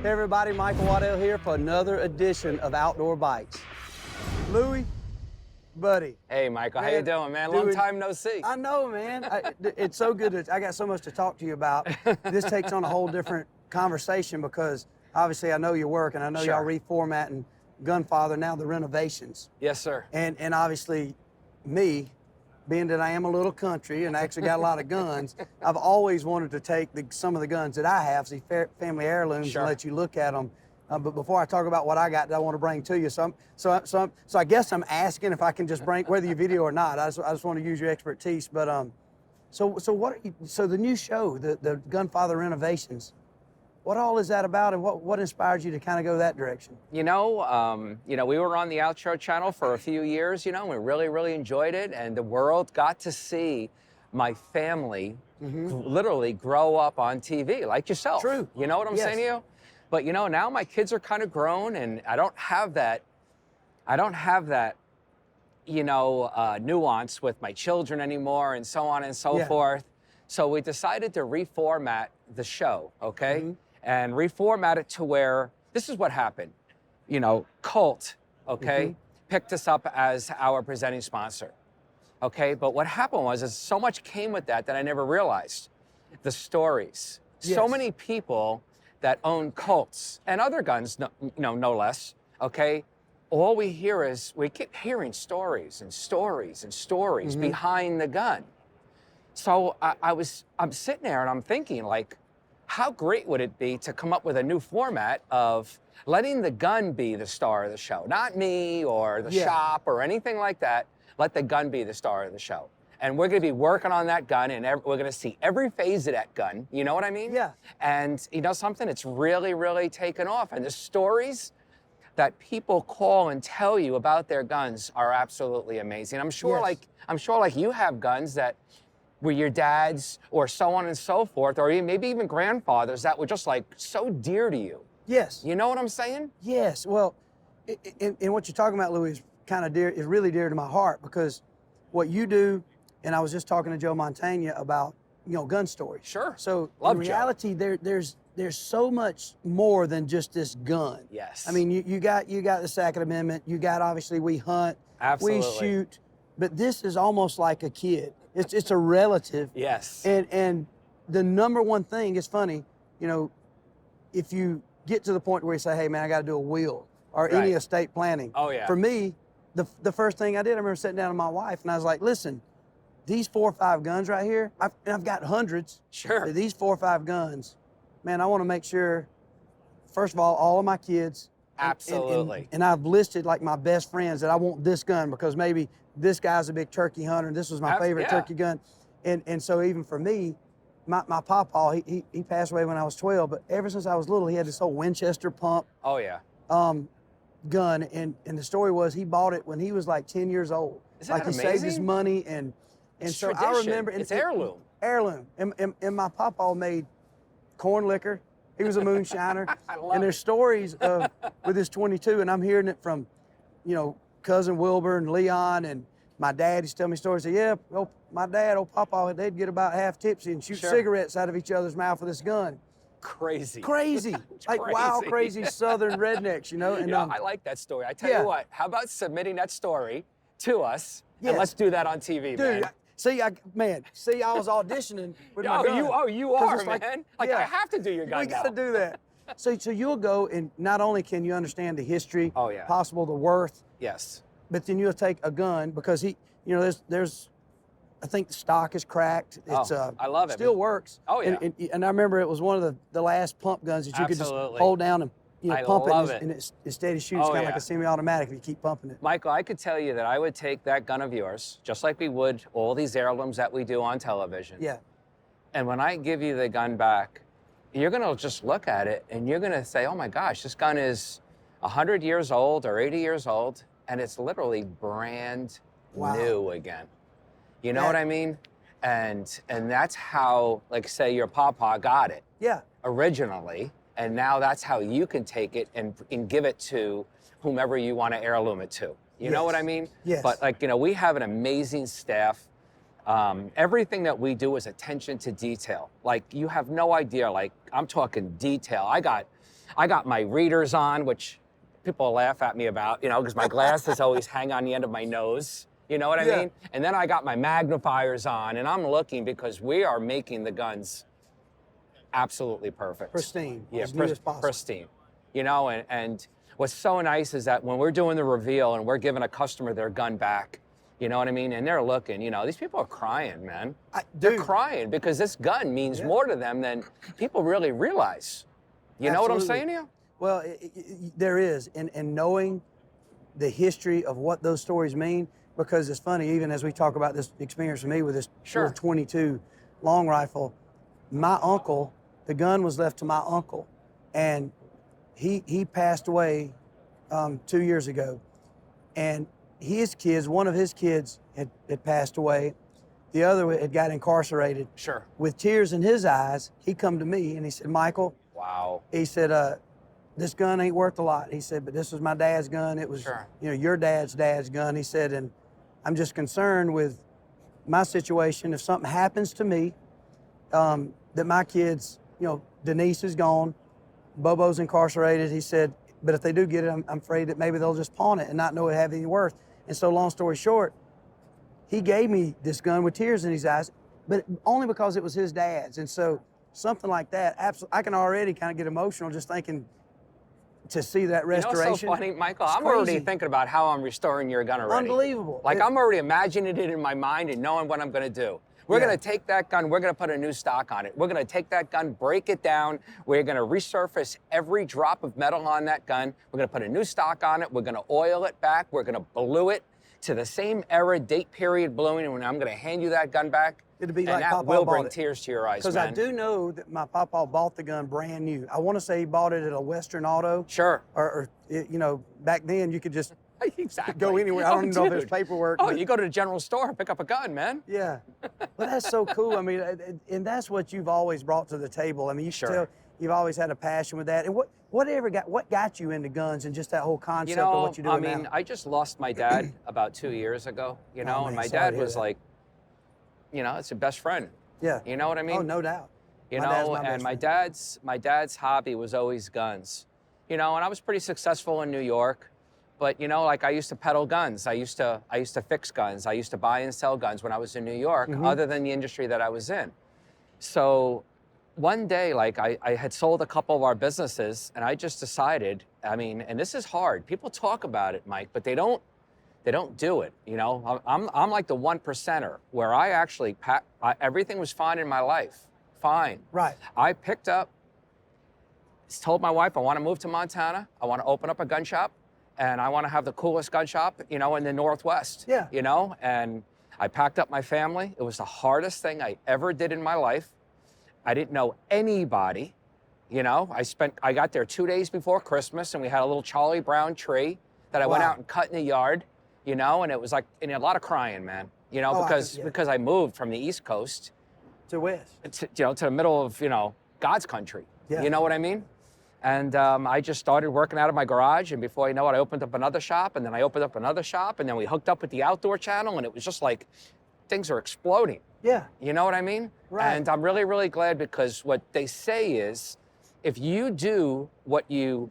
Hey everybody, Michael Waddell here for another edition of Outdoor Bites. Louie, buddy. Hey Michael, Man, how you doing, man? Long doing- time no see. I know, man. It's so good. I got so much to talk to you about. This takes on a whole different conversation because obviously I know your work and I know y'all reformatting Gunfather, now the renovations. Yes, sir. And obviously me, being that I am a little country and I actually got a lot of guns, I've always wanted to take some of the guns that I have, see family heirlooms, and let you look at them. But before I talk about what I got that I want to bring to you, so I guess I'm asking if I can just bring, whether you video or not. I just want to use your expertise. But so the new show, the Gunfather renovations, what all is that about, and what inspired you to kind of go that direction? You know, we were on the Outro channel for a few years. You know, we really enjoyed it, and the world got to see my family literally grow up on TV, like yourself. True. You know what I'm saying to you? But you know, now my kids are kind of grown, and I don't have that. You know, nuance with my children anymore, and so on and so forth. So we decided to reformat the show, okay? And reformat it to where, this is what happened. You know, Colt, okay, picked us up as our presenting sponsor, okay? But what happened was, is so much came with that I never realized. The stories. So many people that own Colts and other guns, no less, okay? All we hear is, we keep hearing stories and stories and stories behind the gun. So I'm sitting there and I'm thinking, like, how great would it be to come up with a new format of letting the gun be the star of the show, not me or the shop or anything like that. Let the gun be the star of the show. And we're going to be working on that gun, and we're going to see every phase of that gun. You know what I mean? Yeah. And you know something? It's really taken off. And the stories that people call and tell you about their guns are absolutely amazing. I'm sure, like you have guns that were your dad's, or so on and so forth, or maybe even grandfathers that were just like so dear to you. Yes. You know what I'm saying? Yes. Well, and what you're talking about, Louie, is kind of dear, is really dear to my heart, because what you do, and I was just talking to Joe Montana about, you know, gun stories. Sure. So Love in reality, there's so much more than just this gun. Yes. I mean, you got the Second Amendment. You got, obviously, we hunt. Absolutely. We shoot. But this is almost like a kid. It's a relative. Yes. And the number one thing is funny, you know, if you get to the point where you say, hey man, I got to do a will or any estate planning. Oh yeah. For me, the first thing I did, I remember sitting down with my wife and I was like, listen, these 4 or 5 guns right here, I've got hundreds. Sure. These 4 or 5 guns, man, I want to make sure, first of all of my kids. Absolutely. And I've listed like my best friends that I want this gun because maybe this guy's a big turkey hunter and this was my favorite turkey gun. And so even for me, my pawpaw, he passed away when I was 12, but ever since I was little, he had this old Winchester pump. Oh yeah. Gun, and the story was he bought it when he was like 10 years old. Isn't that amazing? He saved his money and so tradition. I remember it's heirloom. Heirloom. And my pawpaw made corn liquor. He was a moonshiner. I love and there's stories of with his 22, and I'm hearing it from, you know, cousin Wilbur and Leon, and my dad used to tell me stories. Say, yeah, my dad, old pawpaw, they'd get about half tipsy and shoot cigarettes out of each other's mouth with this gun. Crazy. Like wild, crazy Southern rednecks, you know. And I like that story. I tell you what, how about submitting that story to us, and let's do that on TV, dude, man. See, I was auditioning with my gun. You are, like, man. Like, I have to do your gun. We got to do that. So you'll go, and not only can you understand the history, possible the worth, but then you'll take a gun because there's, I think the stock is cracked. It's I love it. Still works. Oh yeah. And I remember it was one of the last pump guns that you could just hold down and pump it, and it steady shoots, kind of like a semi-automatic if you keep pumping it. Michael, I could tell you that I would take that gun of yours, just like we would all these heirlooms that we do on television. Yeah. And when I give you the gun back, you're gonna just look at it and you're gonna say, oh my gosh, this gun is 100 years old or 80 years old, and it's literally brand new again. You know what I mean? And that's how, like, say your pawpaw got it. Yeah. Originally. And now that's how you can take it and give it to whomever you want to heirloom it to. You know what I mean? Yes. But like, you know, we have an amazing staff. Everything that we do is attention to detail. Like, you have no idea. Like, I'm talking detail. I got I got my readers on, which people laugh at me about, you know, because my glasses always hang on the end of my nose. You know what I mean? And then I got my magnifiers on, and I'm looking because we are making the guns absolutely perfect. Pristine. Yeah, as new as possible. pristine. You know, and what's so nice is that when we're doing the reveal and we're giving a customer their gun back, you know what I mean? And they're looking, you know, these people are crying, man. They're crying because this gun means more to them than people really realize. You know what I'm saying to you? Well, there is, and knowing the history of what those stories mean, because it's funny, even as we talk about this experience for me with this 22 long rifle, my uncle, the gun was left to my uncle, and he passed away 2 years ago, and his kids, one of his kids had passed away, the other had got incarcerated. Sure. With tears in his eyes, he come to me and he said, Michael, wow. He said, this gun ain't worth a lot. He said, but this was my dad's gun. It was, you know, your dad's gun. He said, and I'm just concerned with my situation. If something happens to me, that my kids, you know, Denise is gone, Bobo's incarcerated. He said, but if they do get it, I'm afraid that maybe they'll just pawn it and not know it have any worth. And so long story short, he gave me this gun with tears in his eyes, but only because it was his dad's. And so something like that, absolutely, I can already kind of get emotional just thinking to see that restoration. You know what's so funny, Michael? I'm already thinking about how I'm restoring your gun already. Unbelievable. Like I'm already imagining it in my mind and knowing what I'm going to do. We're going to take that gun, we're going to put a new stock on it. We're going to take that gun, break it down. We're going to resurface every drop of metal on that gun. We're going to put a new stock on it. We're going to oil it back. We're going to blue it to the same era, date period bluing. And when I'm going to hand you that gun back, it'll be and like that Papa will bought bring it. Tears to your eyes, Because I do know that my Papa bought the gun brand new. I want to say he bought it at a Western Auto. Sure. Or you know, back then you could just exactly. go anywhere. I don't even know if there's paperwork. Oh, you go to the general store and pick up a gun, man. Yeah. But that's so cool. I mean, and that's what you've always brought to the table. I mean, you can tell you've always had a passion with that. And what got you into guns and just that whole concept of what you're doing now? I mean, I just lost my dad about 2 years ago, you know, man, and my sorry to dad hear was that. like, you know, it's your best friend. Yeah. You know what I mean? Oh, no doubt. You My dad's know, my best and friend. my dad's hobby was always guns. You know, and I was pretty successful in New York, but you know, like I used to peddle guns. I used to fix guns. I used to buy and sell guns when I was in New York, other than the industry that I was in. So one day, like I had sold a couple of our businesses, and I just decided, I mean, and this is hard. People talk about it, Mike, but they don't do it. You know, I'm like the 1%er where I actually everything was fine in my life, fine. Right. I picked up, told my wife I want to move to Montana. I want to open up a gun shop, and I want to have the coolest gun shop, you know, in the Northwest. Yeah. You know, and I packed up my family. It was the hardest thing I ever did in my life. I didn't know anybody. You know, I got there 2 days before Christmas, and we had a little Charlie Brown tree that I went out and cut in the yard. You know, and it was like, and a lot of crying, man. You know, because I moved from the East Coast to West, to the middle of, you know, God's country. Yeah. You know what I mean? And I just started working out of my garage, and before you know it, I opened up another shop, and then I opened up another shop, and then we hooked up with the outdoor channel, and it was just like things are exploding. Yeah. You know what I mean? Right. And I'm really, really glad, because what they say is, if you do what your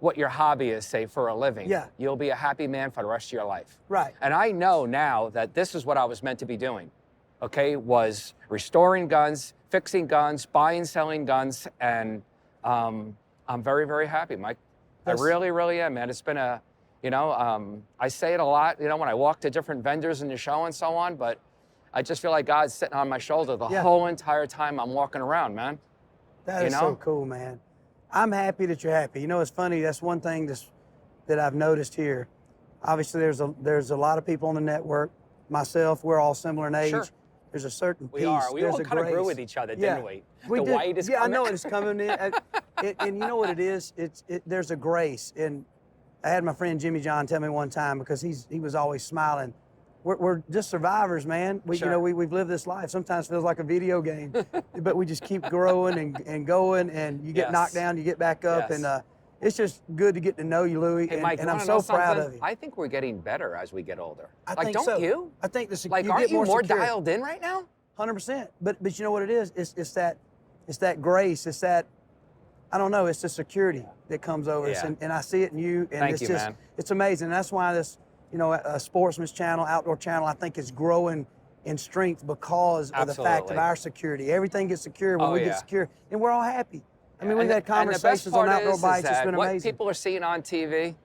hobbyists say for a living, you'll be a happy man for the rest of your life. Right. And I know now that this is what I was meant to be doing, okay, was restoring guns, fixing guns, buying, selling guns, and I'm very, very happy, Mike. I really, really am, man. It's been I say it a lot, you know, when I walk to different vendors in the show and so on, but I just feel like God's sitting on my shoulder the whole entire time I'm walking around, man. That is so cool, man. I'm happy that you're happy. You know, it's funny. That's one thing that I've noticed here. Obviously, there's a lot of people on the network. Myself, we're all similar in age. Sure. There's a certain peace. We are. We all kind of grew with each other, didn't we? The white is coming. I know it's coming in. And you know what it is? There's a grace. And I had my friend Jimmy John tell me one time, because he was always smiling. We're just survivors, man. You know, we've lived this life. Sometimes it feels like a video game, but we just keep growing and going, and you get knocked down, you get back up, and it's just good to get to know you, Louie, hey, Mike, and I'm so proud of you. I think we're getting better as we get older. I think so. Don't you? I think like, aren't you more dialed in right now? 100%. But you know what it is? It's that grace. It's that I don't know, it's the security that comes over us, Yeah. and I see it in you, and Thank it's you, just, man. it's amazing. And that's why this, you know, a sportsman's channel, outdoor channel, I think is growing in strength because of the fact of Absolutely. our security. Everything gets secure when Oh, we yeah. get secure, and we're all happy. I mean, we've And had the- and the best conversations on part outdoor is bikes. It's that been what amazing. people are seeing on TV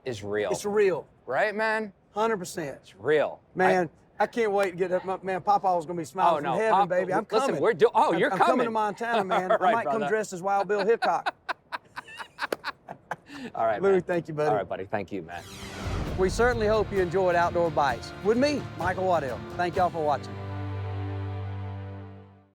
is real. It's real, Right, man? 100%. It's real. Man, I can't wait to get that. Man, Papa was gonna be smiling from heaven, Pop- baby. I'm coming. Listen, we're doing. Oh, you're I'm coming. coming to Montana, man. All I right, might come brother. dressed as Wild Bill Hickok. All right, Louie, man. thank you, buddy. All right, buddy. Thank you, man. We certainly hope you enjoyed Outdoor Bites with me, Michael Waddell. Thank y'all for watching.